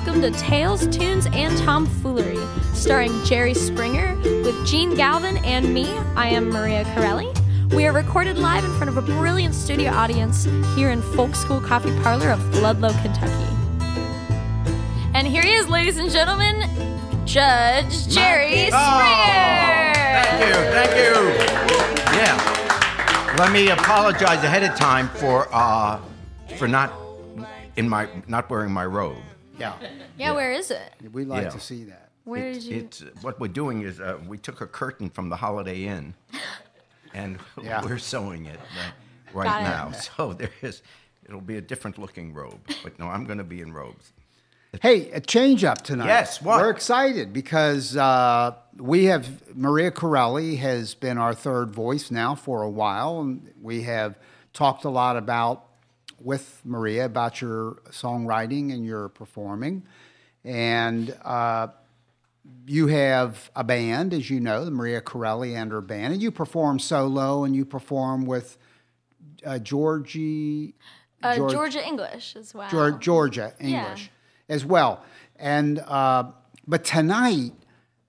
welcome to Tales, Tunes, and Tomfoolery, starring Jerry Springer with Gene Galvin and me. I am Maria Carrelli. We are recorded live in front of a brilliant studio audience here in Folk School Coffee Parlor of Ludlow, Kentucky. And here he is, ladies and gentlemen, Judge Jerry Springer. Thank you. Yeah. Let me apologize ahead of time for not wearing my robe. Yeah, where is it? We'd like to see that. Where did you? It's what we're doing is we took a curtain from the Holiday Inn, and we're sewing it right now. So it'll be a different looking robe. But no, I'm going to be in robes. Hey, a change up tonight. Yes, what? We're excited because we have Maria Carrelli has been our third voice now for a while, and we have talked a lot with Maria about your songwriting and your performing. And you have a band, as you know, the Maria Carrelli and her band, and you perform solo and you perform with Georgia English as well. Georgia English as well. And but tonight,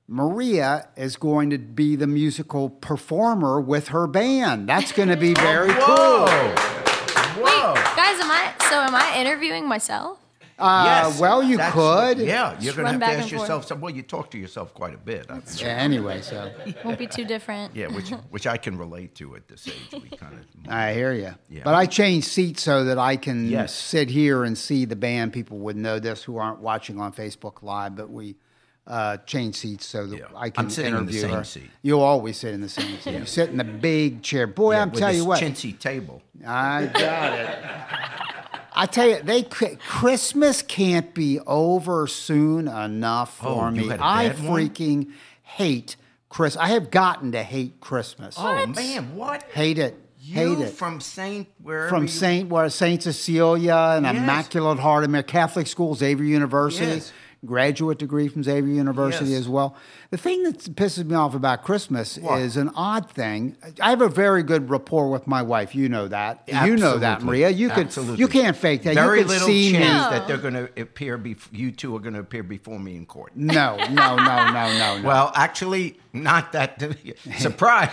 Maria is going to be the musical performer with her band. That's going to be very cool. Whoa. Wait, guys, am I interviewing myself? Yes, well, you could. Yeah, you're going to have to ask yourself forth. well, you talk to yourself quite a bit. Yeah, anyway, so. Won't be too different. Yeah, which I can relate to at this age. We kind of. I hear you. Yeah. But I changed seats so that I can sit here and see the band. People would know this who aren't watching on Facebook Live, but we changed seats so that I can I'm sitting interview in the her. same seat. You'll always sit in the same seat. You sit in the big chair. Boy, I'm with telling this you what. chintzy table. I got it. I tell you, Christmas can't be over soon enough for me. I freaking hate Christmas. I have gotten to hate Christmas. Oh man, what? Hate it. Hate it. From Saint wherever? From Saint Cecilia and Immaculate Heart of Mary, Catholic school, Xavier University. Yes. Graduate degree from Xavier University as well. The thing that pisses me off about Christmas is an odd thing. I have a very good rapport with my wife. You know that. Absolutely. You know that, Maria. You can't fake that. Very you could little see chance me. that they're going to appear. You two are going to appear before me in court. No. Well, actually, not that surprise.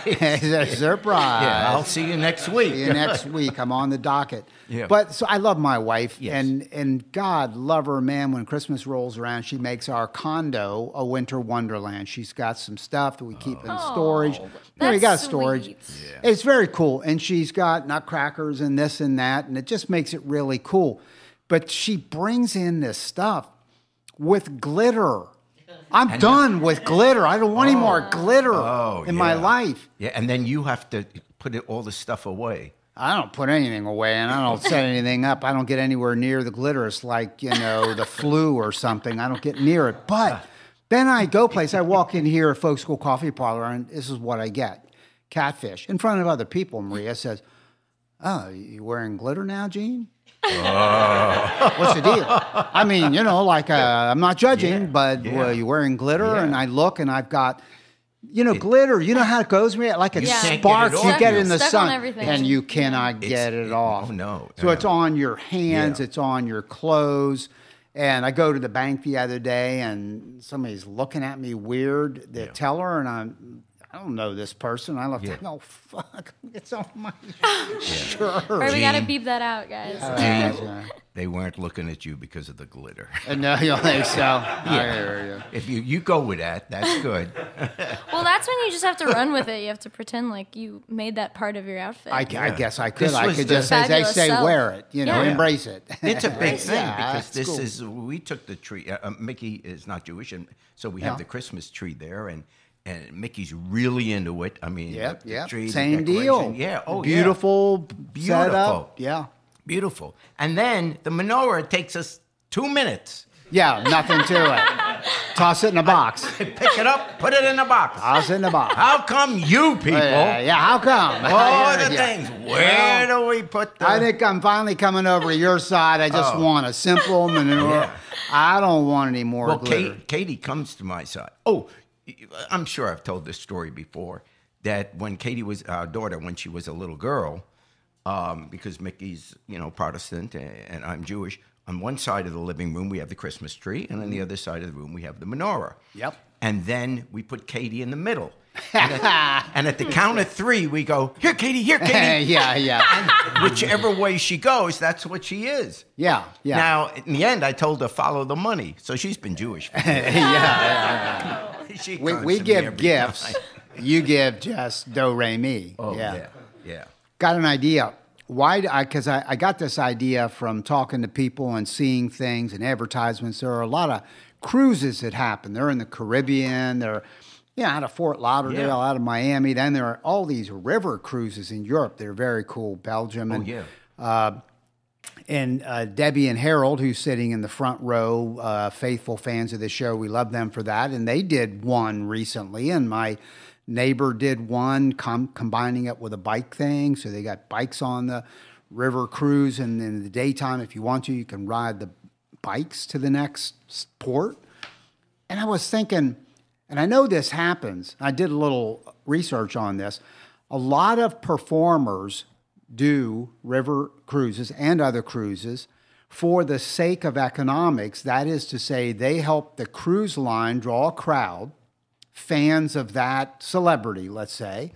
Surprise. Yeah, I'll see you next week. See you next week. I'm on the docket. Yeah. But so I love my wife, and God love her, man. When Christmas rolls around, she makes our condo a winter wonderland. She's got some stuff that we keep in storage. We got storage. Sweet. Yeah. It's very cool, and she's got nutcrackers and this and that, and it just makes it really cool. But she brings in this stuff with glitter. I'm done with glitter. I don't want any more glitter in my life. Yeah, and then you have to put all the stuff away. I don't put anything away, and I don't set anything up. I don't get anywhere near the glitter. It's like, the flu or something. I don't get near it. But then I go place. I walk in here at Folk School Coffee Parlor, and this is what I get. Catfish. In front of other people, Maria says, "Oh, you wearing glitter now, Gene?" What's the deal? I mean, I'm not judging, but you wearing glitter? Yeah. And I look, and I've got... glitter, you know how it goes, Maria? Like it sparks, you get it in the sun, and you cannot get it off. Oh, no. So it's on your hands, it's on your clothes. And I go to the bank the other day, and somebody's looking at me weird, the teller, and I don't know this person. I look, oh, fuck, it's on my shirt. Right, we got to beep that out, guys. They weren't looking at you because of the glitter. No, you don't think so? I hear you. If you go with that, that's good. Well, that's when you just have to run with it. You have to pretend like you made that part of your outfit. I guess I could. This I was could the just, as they say, self. wear it. Embrace it. It's a big thing because that's cool. we took the tree. Mickey is not Jewish, and so we have the Christmas tree there, and Mickey's really into it. I mean, the tree, same the deal. Yeah, beautiful setup. Yeah. Beautiful. And then the menorah takes us 2 minutes. Yeah, nothing to it. Toss it in a box. Pick it up, put it in a box. Toss it in a box. How come you people? How come? All the things. Where do we put the... I think I'm finally coming over to your side. I just want a simple menorah. I don't want any more glitter. Katie comes to my side. Oh, I'm sure I've told this story before, that when Katie was our daughter, when she was a little girl, because Mickey's, Protestant and I'm Jewish, on one side of the living room, we have the Christmas tree, and on the other side of the room, we have the menorah. Yep. And then we put Katie in the middle. And at the count of 3, we go, here, Katie, here, Katie. Yeah. And whichever way she goes, that's what she is. Yeah. Now, in the end, I told her, follow the money. So she's been Jewish. Yeah. We give gifts. Time. You give just do, re, mi. Oh, yeah. Got an idea. Why? Because I got this idea from talking to people and seeing things and advertisements. There are a lot of cruises that happen. They're in the Caribbean. They're out of Fort Lauderdale, out of Miami. Then there are all these river cruises in Europe. They're very cool. Belgium. And Debbie and Harold, who's sitting in the front row, faithful fans of the show. We love them for that. And they did one recently. And my neighbor did one, combining it with a bike thing. So they got bikes on the river cruise. And in the daytime, if you want to, you can ride the bikes to the next port. And I was thinking, and I know this happens. I did a little research on this. A lot of performers do river cruises and other cruises for the sake of economics. That is to say, they help the cruise line draw a crowd, fans of that celebrity, let's say.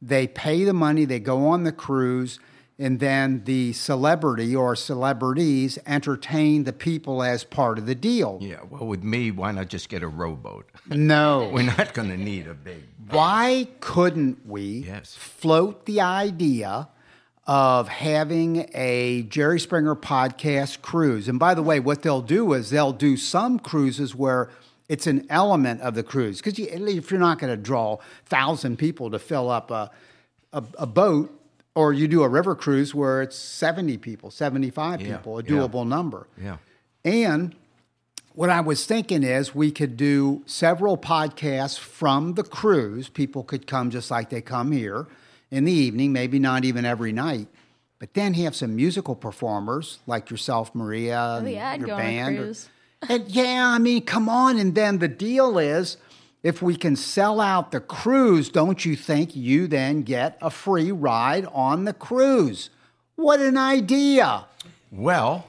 They pay the money, they go on the cruise, and then the celebrity or celebrities entertain the people as part of the deal. Yeah, well, with me, why not just get a rowboat? No. We're not going to need a big boat. Why couldn't we float the idea of having a Jerry Springer podcast cruise? And by the way, what they'll do is they'll do some cruises where it's an element of the cruise. Because if you're not going to draw 1,000 people to fill up a boat, or you do a river cruise where it's 70 people, 75 people, a doable number. Yeah. And what I was thinking is we could do several podcasts from the cruise. People could come just like they come here in the evening, maybe not even every night. But then have some musical performers like yourself, Maria, and your band. And come on. And then the deal is, if we can sell out the cruise, don't you think you then get a free ride on the cruise? What an idea. Well.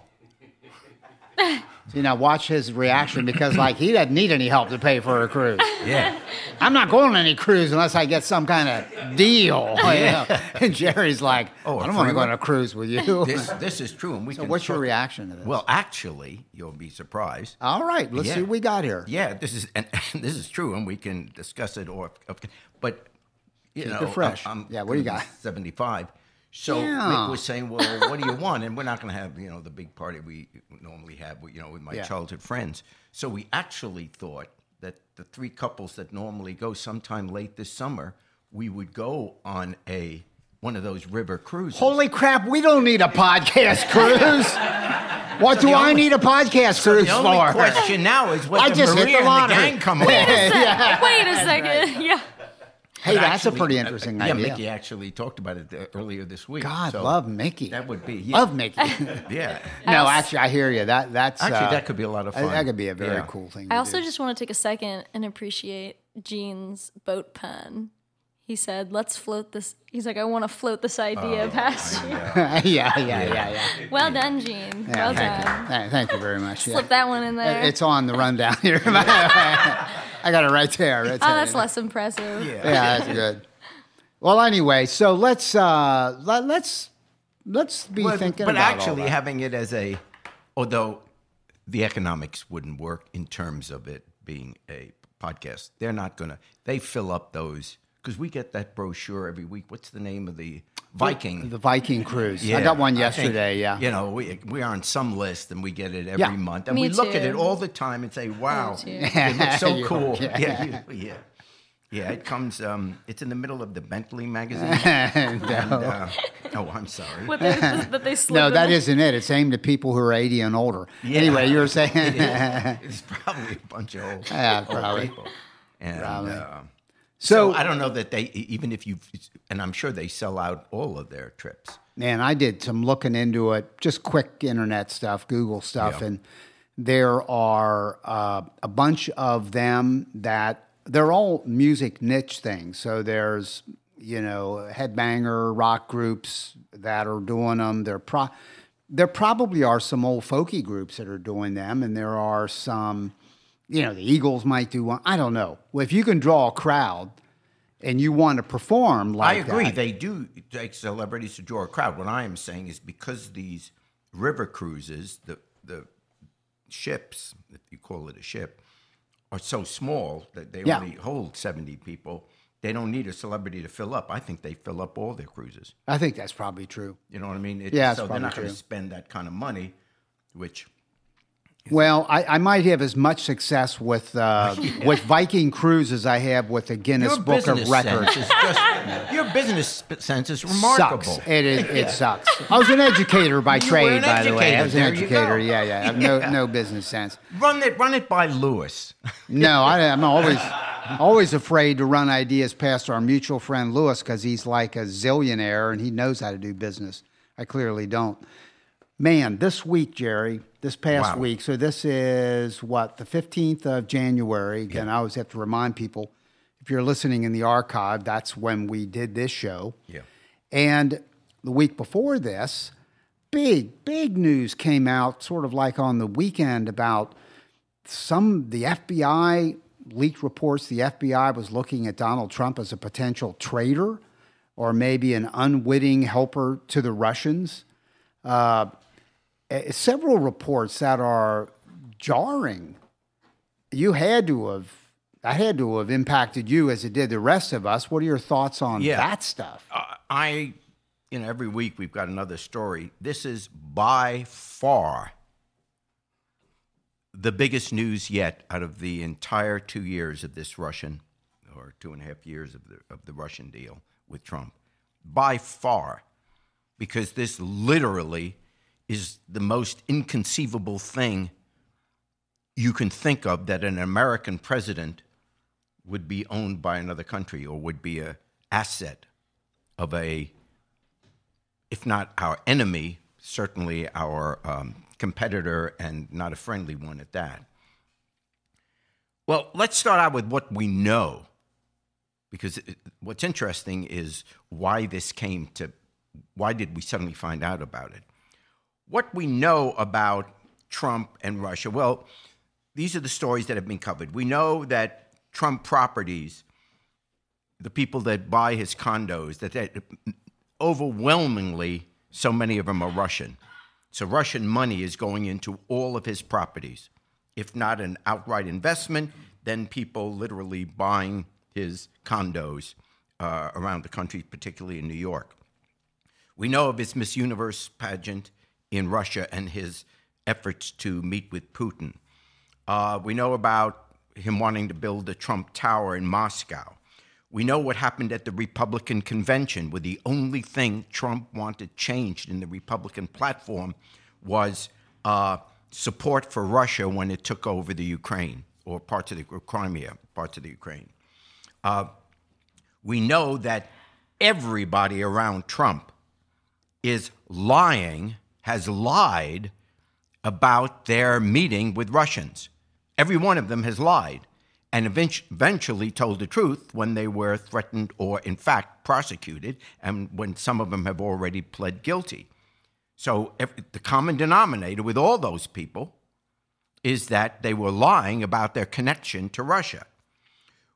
See, now watch his reaction, because he doesn't need any help to pay for a cruise. Yeah. I'm not going on any cruise unless I get some kind of deal. And Jerry's like, I don't want to go on a cruise with you. This is true. And what's your reaction to this? Well, actually, you'll be surprised. All right, let's see what we got here. Yeah, this is true, and we can discuss it. But you know, fresh. I'm what do you got? 75. So Mick was saying, well, what do you want? And we're not going to have, the big party we normally have, with my childhood friends. So we actually thought that the 3 couples that normally go sometime late this summer, we would go on one of those river cruises. Holy crap, we don't need a podcast cruise. What do I need a podcast cruise for? The only question now is whether Maria and the gang come along. Wait a second. Yeah. Hey, that's a pretty interesting idea. Yeah, Mickey actually talked about it earlier this week. God, love Mickey. That would be love Mickey. Yeah. No, actually, I hear you. That's actually that could be a lot of fun. That could be a very cool thing. I also just want to take a second and appreciate Gene's boat pun. He said, "Let's float this." He's like, "I want to float this idea past you." Yeah. Well done, Gene. Well done. Thank you very much. Slip that one in there. It's on the rundown here. I got it right there. That's less impressive. Yeah, that's good. Well, anyway, so let's be thinking but about actually all that. having it as although the economics wouldn't work in terms of it being a podcast, they're not going to, they fill up those, because we get that brochure every week. What's the name of the Viking? The Viking cruise. Yeah, I got one yesterday, We are on some list, and we get it every month. And Me we look too. at it all the time and say, wow, Me too. it looks so cool. Yeah, it comes, it's in the middle of the Bentley magazine. I'm sorry. That they slip No, in that there. isn't it. It's aimed at people who are 80 and older. Yeah. Anyway, you were saying. It's probably a bunch of old probably. people. And, So I don't know that they, even if and I'm sure they sell out all of their trips. Man, I did some looking into it, just quick internet stuff, Google stuff, and there are a bunch of them that they're all music niche things. So there's, headbanger rock groups that are doing them. They're there probably are some old folky groups that are doing them, and there are some, the Eagles might do one. I don't know. Well, if you can draw a crowd and you want to perform like that. I agree. They do take celebrities to draw a crowd. What I am saying is because these river cruises, the ships, if you call it a ship, are so small that they only hold 70 people. They don't need a celebrity to fill up. I think they fill up all their cruises. I think that's probably true. You know what I mean? So they're not going to spend that kind of money, which... Well, I might have as much success with Viking Cruise as I have with the Guinness Book of Records. Your business sense is remarkable. Sucks. It sucks. I was an educator by trade, by the way. I was an educator. Yeah. I have no business sense. Run it by Lewis. No, I'm always afraid to run ideas past our mutual friend Lewis because he's like a zillionaire and he knows how to do business. I clearly don't. Man, this week, Jerry, this past week, so this is, the 15th of January. Again, I always have to remind people, if you're listening in the archive, that's when we did this show. Yeah. And the week before this, big news came out sort of like on the weekend about the FBI leaked reports. The FBI was looking at Donald Trump as a potential traitor or maybe an unwitting helper to the Russians. Several reports that are jarring. I had to have impacted you as it did the rest of us. What are your thoughts on that stuff? Every week we've got another story. This is by far the biggest news yet out of the entire 2 years of this Russian, or 2.5 years of the Russian deal with Trump. By far, because this literally is the most inconceivable thing you can think of, that an American president would be owned by another country or would be an asset of if not our enemy, certainly our competitor, and not a friendly one at that. Well, let's start out with what we know, because what's interesting is why did we suddenly find out about it? What we know about Trump and Russia, well, these are the stories that have been covered. We know that Trump Properties, the people that buy his condos, that overwhelmingly, so many of them are Russian. So Russian money is going into all of his properties. If not an outright investment, then people literally buying his condos around the country, particularly in New York. We know of his Miss Universe pageant in Russia and his efforts to meet with Putin. We know about him wanting to build the Trump Tower in Moscow. We know what happened at the Republican convention, where the only thing Trump wanted changed in the Republican platform was support for Russia when it took over the Ukraine, or parts of the Crimea, parts of the Ukraine. We know that everybody around Trump is has lied about their meeting with Russians. Every one of them has lied and eventually told the truth when they were threatened or, in fact, prosecuted, and when some of them have already pled guilty. So the common denominator with all those people is that they were lying about their connection to Russia.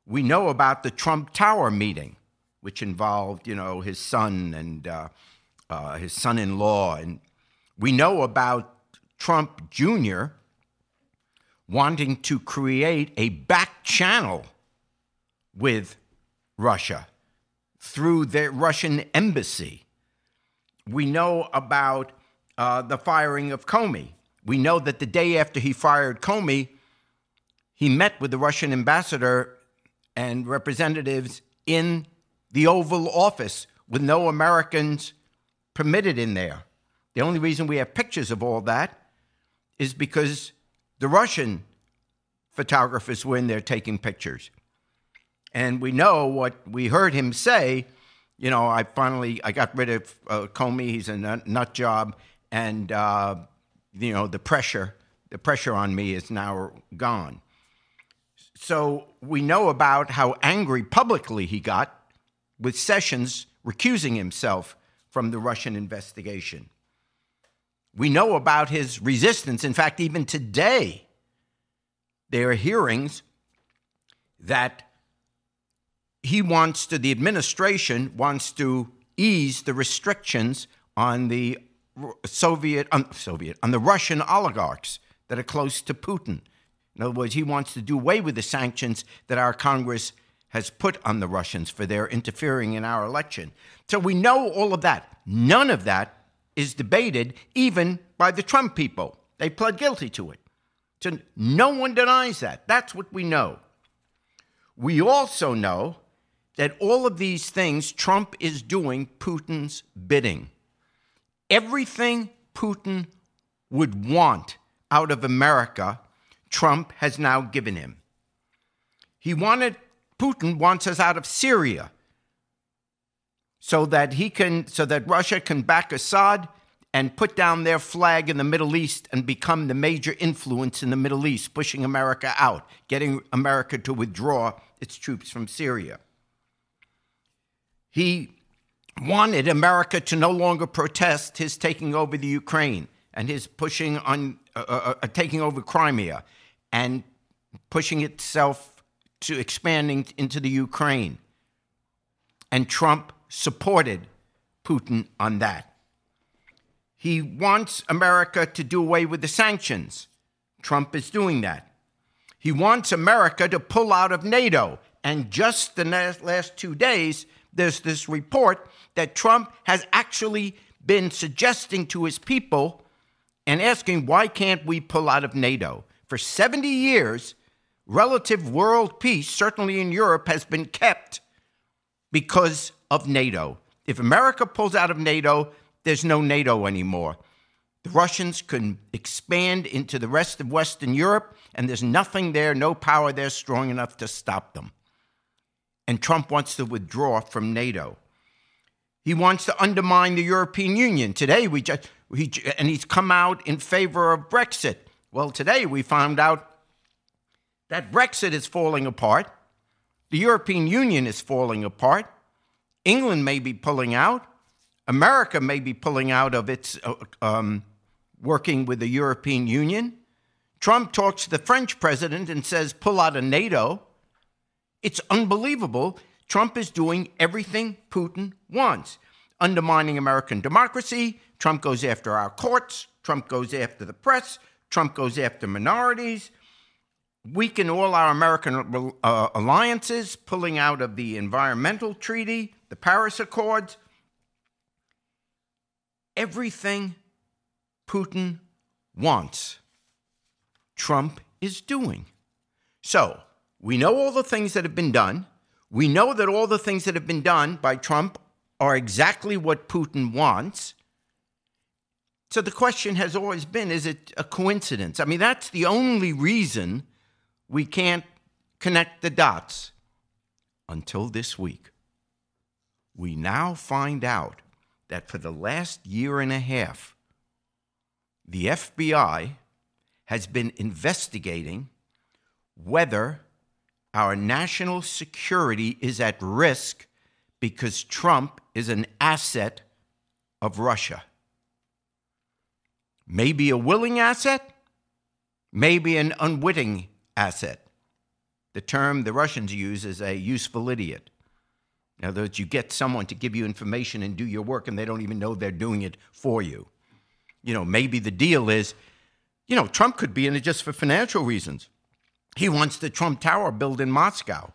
We know about the Trump Tower meeting, which involved, his son and his son-in-law, and we know about Trump Jr. wanting to create a back channel with Russia through the Russian embassy. We know about the firing of Comey. We know that the day after he fired Comey, he met with the Russian ambassador and representatives in the Oval Office with no Americans permitted in there. The only reason we have pictures of all that is because the Russian photographers were in there taking pictures. And we know what we heard him say, I got rid of Comey, he's a nut job, and, the pressure on me is now gone. So we know about how angry publicly he got with Sessions recusing himself from the Russian investigation. We know about his resistance. In fact, even today, there are hearings that the administration wants to ease the restrictions on the on the Russian oligarchs that are close to Putin. In other words, he wants to do away with the sanctions that our Congress has put on the Russians for their interfering in our election. So we know all of that. None of that is debated even by the Trump people. They pled guilty to it. So no one denies that. That's what we know. We also know that all of these things, Trump is doing Putin's bidding. Everything Putin would want out of America, Trump has now given him. Putin wants us out of Syria so that Russia can back Assad and put down their flag in the Middle East and become the major influence in the Middle East, pushing America out, getting America to withdraw its troops from Syria. He wanted America to no longer protest his taking over the Ukraine and his pushing on taking over Crimea and pushing itself to expanding into the Ukraine. And Trump supported Putin on that. He wants America to do away with the sanctions. Trump is doing that. He wants America to pull out of NATO. And just the last 2 days, there's this report that Trump has actually been suggesting to his people and asking, why can't we pull out of NATO? For 70 years, relative world peace, certainly in Europe, has been kept because of NATO. If America pulls out of NATO, there's no NATO anymore. The Russians can expand into the rest of Western Europe, and there's nothing there, no power there strong enough to stop them. And Trump wants to withdraw from NATO. He wants to undermine the European Union. Today, he's come out in favor of Brexit. Well, today we found out that Brexit is falling apart. The European Union is falling apart. England may be pulling out. America may be pulling out of its working with the European Union. Trump talks to the French president and says, pull out of NATO. It's unbelievable. Trump is doing everything Putin wants. Undermining American democracy. Trump goes after our courts. Trump goes after the press. Trump goes after minorities. Weaken all our American alliances, pulling out of the environmental treaty, the Paris Accords. Everything Putin wants, Trump is doing. So, we know all the things that have been done. We know that all the things that have been done by Trump are exactly what Putin wants. So the question has always been, is it a coincidence? I mean, that's the only reason we can't connect the dots. Until this week, we now find out that for the last year and a half, the FBI has been investigating whether our national security is at risk because Trump is an asset of Russia. Maybe a willing asset, maybe an unwitting asset. The term the Russians use is a useful idiot. In other words, you get someone to give you information and do your work, and they don't even know they're doing it for you. Maybe the deal is, Trump could be in it just for financial reasons. He wants the Trump Tower built in Moscow.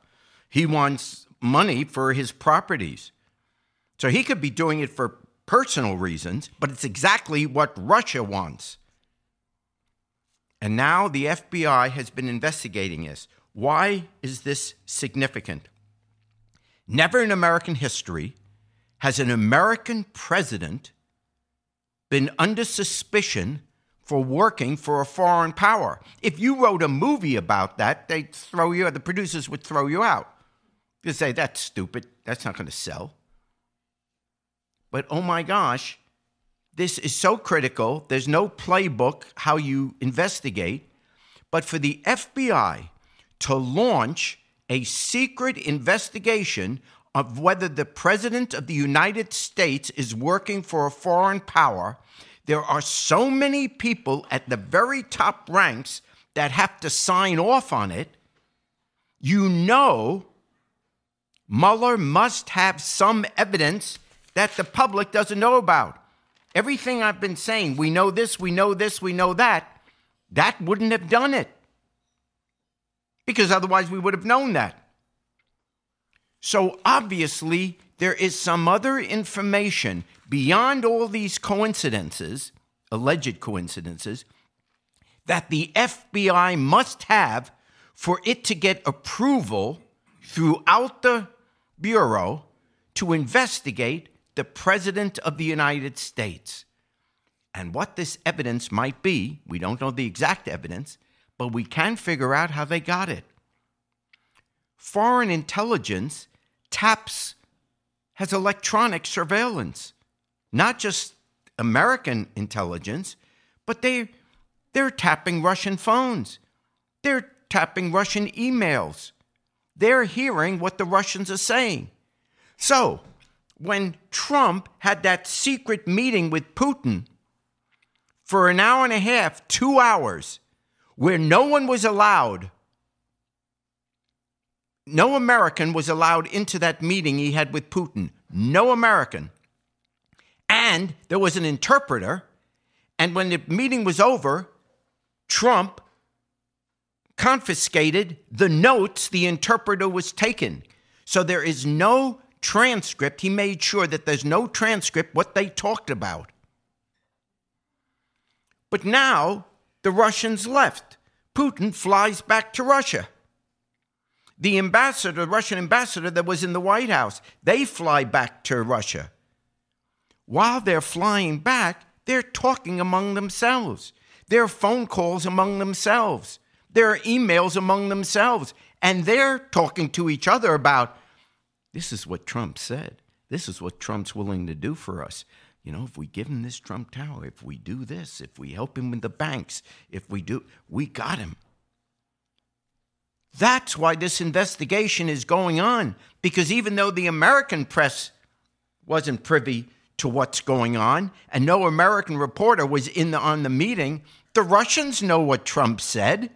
He wants money for his properties. So he could be doing it for personal reasons, but it's exactly what Russia wants. And now the FBI has been investigating this. Why is this significant? Never in American history has an American president been under suspicion for working for a foreign power. If you wrote a movie about that, the producers would throw you out. They'd say, that's stupid, that's not going to sell. But oh my gosh, this is so critical. There's no playbook how you investigate. But for the FBI to launch a secret investigation of whether the President of the United States is working for a foreign power, there are so many people at the very top ranks that have to sign off on it, you know Mueller must have some evidence that the public doesn't know about. Everything I've been saying, we know this, we know this, we know that wouldn't have done it. Because otherwise we would have known that. So obviously there is some other information beyond all these coincidences, alleged coincidences, that the FBI must have for it to get approval throughout the Bureau to investigate the President of the United States. And what this evidence might be, we don't know the exact evidence, but we can figure out how they got it. Foreign intelligence has electronic surveillance, not just American intelligence, but they're tapping Russian phones. They're tapping Russian emails. They're hearing what the Russians are saying. So, when Trump had that secret meeting with Putin for an hour and a half, 2 hours, where no one was allowed, no American was allowed into that meeting he had with Putin. No American. And there was an interpreter. And when the meeting was over, Trump confiscated the notes the interpreter was taking. So there is no transcript. He made sure that there's no transcript what they talked about. But now the Russians left. Putin flies back to Russia. The Russian ambassador that was in the White House, they fly back to Russia. While they're flying back, they're talking among themselves. There are phone calls among themselves. There are emails among themselves. And they're talking to each other about, this is what Trump said. This is what Trump's willing to do for us. You know, if we give him this Trump Tower, if we do this, if we help him with the banks, we got him. That's why this investigation is going on. Because even though the American press wasn't privy to what's going on, and no American reporter was on the meeting, the Russians know what Trump said,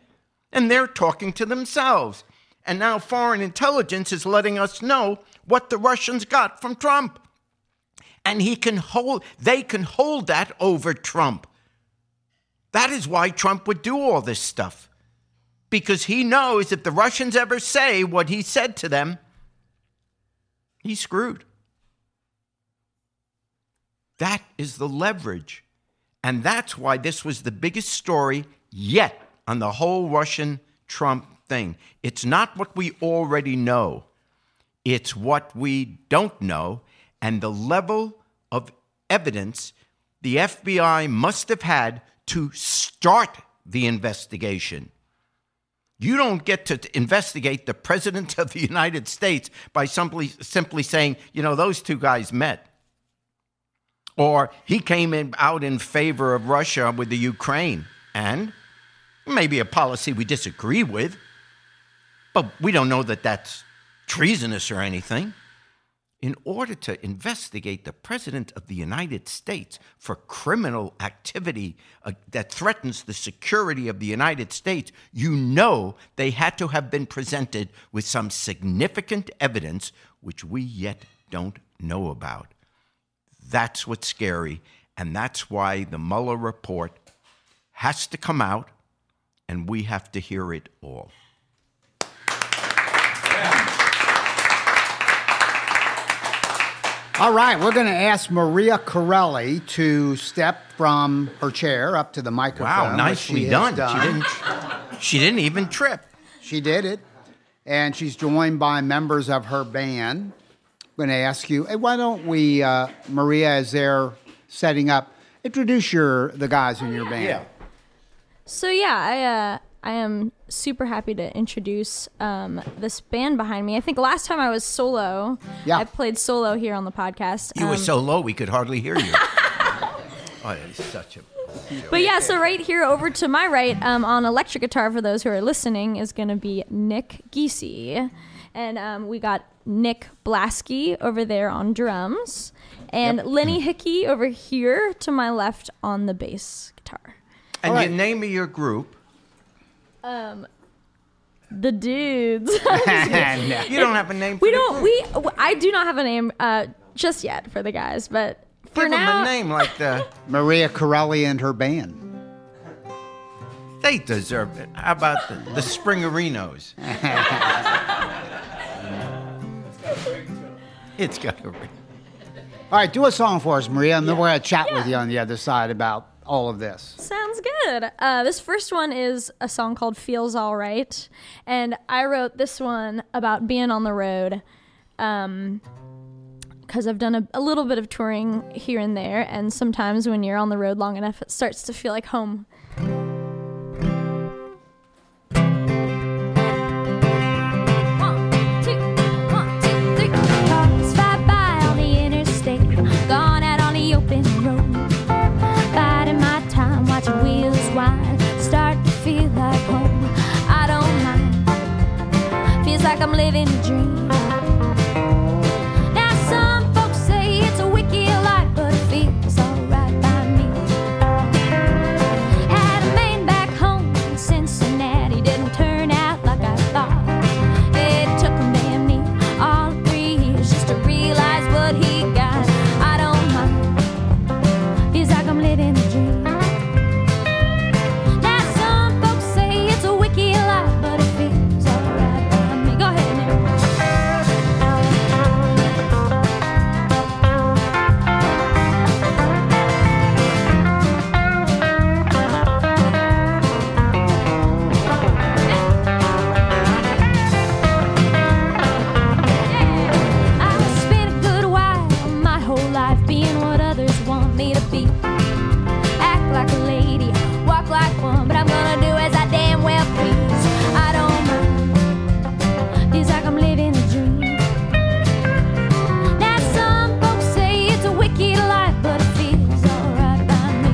and they're talking to themselves. And now foreign intelligence is letting us know what the Russians got from Trump. And they can hold that over Trump. That is why Trump would do all this stuff. Because he knows if the Russians ever say what he said to them, he's screwed. That is the leverage. And that's why this was the biggest story yet on the whole Russian-Trump thing. It's not what we already know. It's what we don't know. And the level of evidence the FBI must have had to start the investigation. You don't get to investigate the President of the United States by simply saying, you know, those two guys met. Or he came out in favor of Russia with the Ukraine. And maybe a policy we disagree with, but we don't know that that's treasonous or anything. In order to investigate the President of the United States for criminal activity that threatens the security of the United States, you know they had to have been presented with some significant evidence which we yet don't know about. That's what's scary, and that's why the Mueller report has to come out, and we have to hear it all. All right, we're going to ask Maria Carrelli to step from her chair up to the microphone. Wow, nicely done. She didn't even trip. She did it, and she's joined by members of her band. I'm going to ask you, hey, why don't we, Maria, as they're setting up, introduce the guys in your band. Yeah. So yeah, I am super happy to introduce this band behind me. I think last time I was solo. Yeah. I played solo here on the podcast. You were so low we could hardly hear you. Oh, that is such a joke. But yeah, so right here over to my right on electric guitar, for those who are listening, is going to be Nick Giese. And we got Nick Blasky over there on drums. And Lenny Hickey over here to my left on the bass guitar. And the name of your group? The Dudes. You don't have a name for the group? I do not have a name just yet for the guys, but for Give now... them a name like the... Maria Carrelli and her band. They deserve it. How about the Springerinos? It's got a ring. All right, do a song for us, Maria, and then we're going to chat with you on the other side about all of this. Sounds good. This first one is a song called Feels All Right, and I wrote this one about being on the road because I've done a little bit of touring here and there, and sometimes when you're on the road long enough, it starts to feel like home. I'm living a dream. Now some folks say it's a wicked life, but it feels alright by me. Had a man back home in Cincinnati, didn't turn out like I thought. It took him damn near all 3 years just to realize what he got. I don't mind, feels like I'm living a dream. Now some folks say it's a wicked life, but it feels alright by me. Go ahead, Nick. I've spent a good while my whole life being what others want me to be. Act like a lady, walk like one, but I'm gonna do as I damn well please. I don't mind, feels like I'm living a dream. Now some folks say it's a wicked life, but it feels alright by me.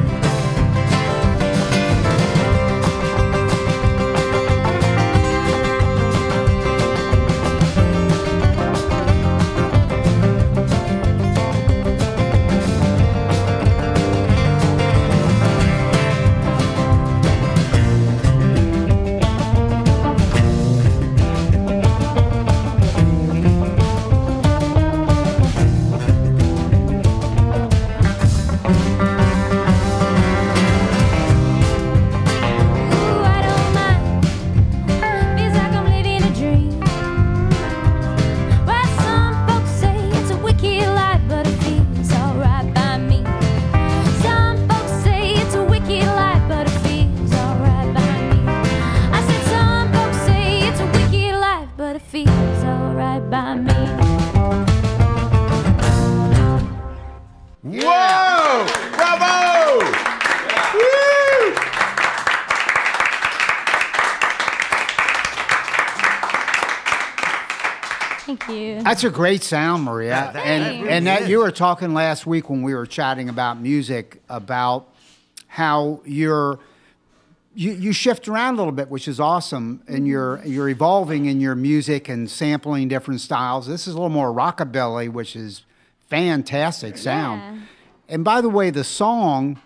Ooh, I don't mind, feels like I'm living a dream. Well, some folks say it's a wicked life, but it feels alright by me. Some folks say it's a wicked life, but it feels alright by me. I said some folks say it's a wicked life, but it feels alright by me. Whoa! Bravo! Woo! Thank you. That's a great sound, Maria. Yeah, that really and that is. you were talking last week when we were chatting about music about how you shift around a little bit, which is awesome, and you're evolving in your music and sampling different styles. This is a little more rockabilly, which is fantastic sound. Yeah. And by the way, the song,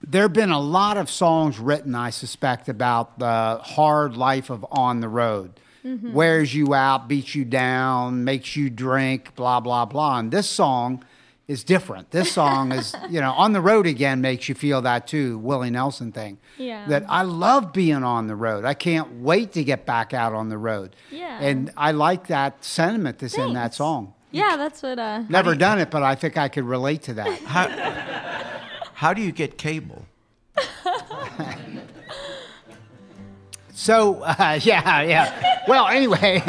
there have been a lot of songs written, I suspect, about the hard life of on the road. Wears you out, beats you down, makes you drink, blah, blah, blah. And this song is different. This song is, on the road again makes you feel that too, Willie Nelson thing. Yeah. That I love being on the road. I can't wait to get back out on the road. Yeah. And I like that sentiment that's in that Thanks. song. Yeah, that's what... Never done it, but I think I could relate to that. How do you get cable? So, yeah. Well, anyway.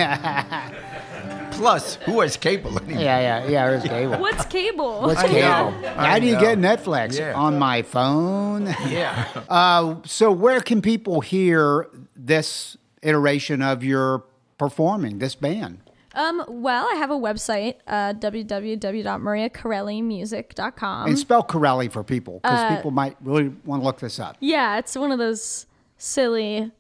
Plus, who has cable anymore? Yeah, there's cable. What's cable? What's I cable? know. How do you I get know. Netflix? Yeah. On my phone? Yeah. So where can people hear this iteration of your performing, this band? Well, I have a website, www.mariacarellimusic.com. And spell Carrelli for people, because people might really want to look this up. Yeah, it's one of those silly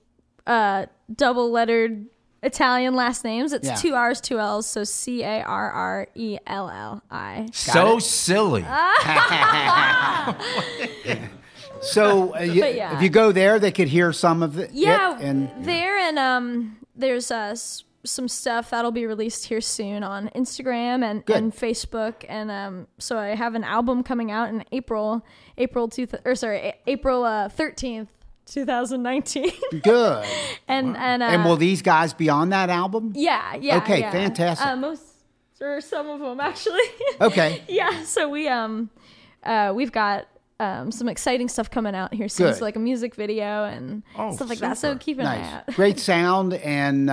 double-lettered Italian last names. It's Yeah. 2 R's, 2 L's, so Carrelli. So silly. So yeah. if you go there, they could hear some of it. Yeah, and there and there's some stuff that'll be released here soon on Instagram and Facebook, and so I have an album coming out in April 13th, 2019. Good. and will these guys be on that album? Yeah. Okay, yeah. fantastic. Most or some of them actually. Okay. Yeah, so we've got some exciting stuff coming out here soon. Good. So like a music video and stuff like that. So super. keep an eye out. Great sound. And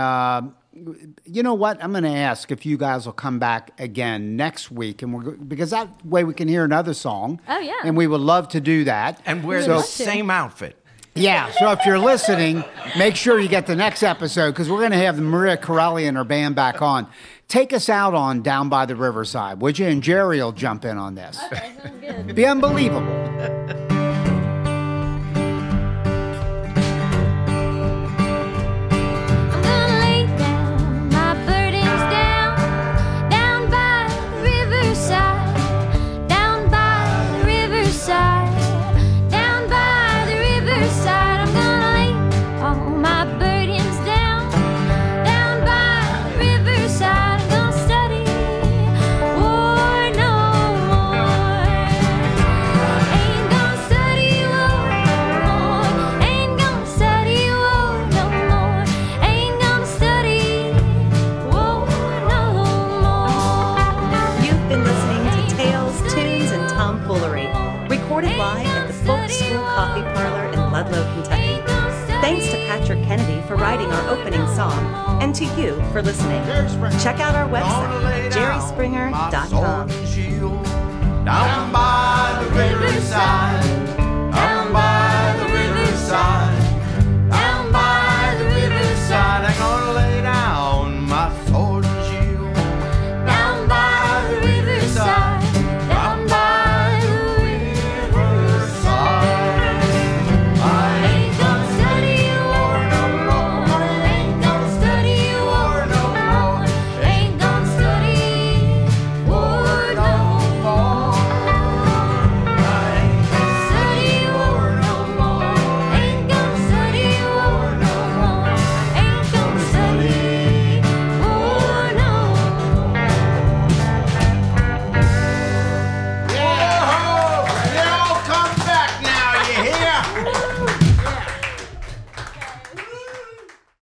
you know what? I'm going to ask if you guys will come back again next week, and because that way we can hear another song. Oh, yeah. And we would love to do that. And wear So- the same outfit. Yeah, so if you're listening, make sure you get the next episode because we're going to have Maria Carrelli and her band back on. Take us out on Down by the Riverside, would you? And Jerry will jump in on this. Okay, sounds good. Be unbelievable. I'm gonna lay down my burdens down by the riverside, down by the riverside, down by the riverside. I'm gonna lay all my burdens down by the riverside. I'm gonna study war no more. Ain't gonna study war no more. Ain't gonna study war no more. Ain't gonna study war no more. You've been listening to Tales, Tunes, and Tomfoolery, recorded live at the Folk School Coffee Parlor in Ludlow, Kentucky. Thanks to Patrick Kennedy for writing our opening song, and to you for listening. Check out our website, jerryspringer.com. Down by the riverside.